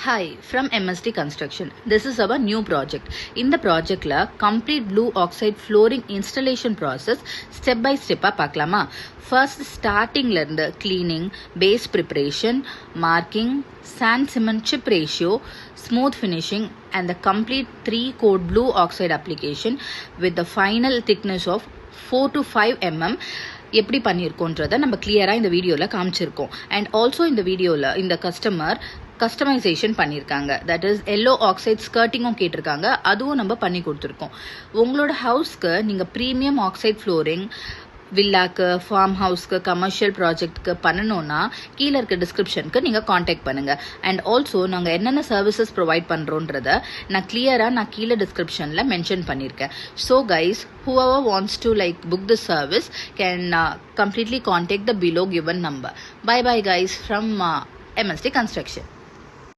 Hi, from MSD Construction. This is our new project. In the project la complete blue oxide flooring installation process step by step பார்க்கலாமா. First starting la irundha cleaning, base preparation, marking, sand cement chip ratio, smooth finishing and the complete 3-coat blue oxide application with the final thickness of 4 to 5 mm எப்படி பண்ணியிருக்கோன்றதை நம்ம கிளியராக இந்த வீடியோவில் காமிச்சிருக்கோம். And also இந்த வீடியோவில் இந்த customer customisation பண்ணியிருக்காங்க. That is yellow oxide ஸ்கர்ட்டிங்கும் கேட்டிருக்காங்க, அதுவும் நம்ம பண்ணி கொடுத்துருக்கோம். உங்களோட ஹவுஸ்க்கு நீங்கள் ப்ரீமியம் ஆக்சைட் ஃப்ளோரிங் வில்லாக்கு, ஃபார்ம் ஹவுஸ்க்கு, கமர்ஷியல் ப்ராஜெக்ட்க்கு பண்ணணும்னா கீழே இருக்க டிஸ்கிரிப்ஷனுக்கு நீங்கள் காண்டாக்ட் பண்ணுங்கள். அண்ட் ஆல்சோ நாங்கள் என்னென்ன சர்வீசஸ் ப்ரொவைட் பண்ணுறோன்றத நான் கீழே டிஸ்கிரிப்ஷனில் மென்ஷன் பண்ணியிருக்கேன். So guys, whoever wants to book the service can completely contact the below given number. Bye bye guys from MSD Construction.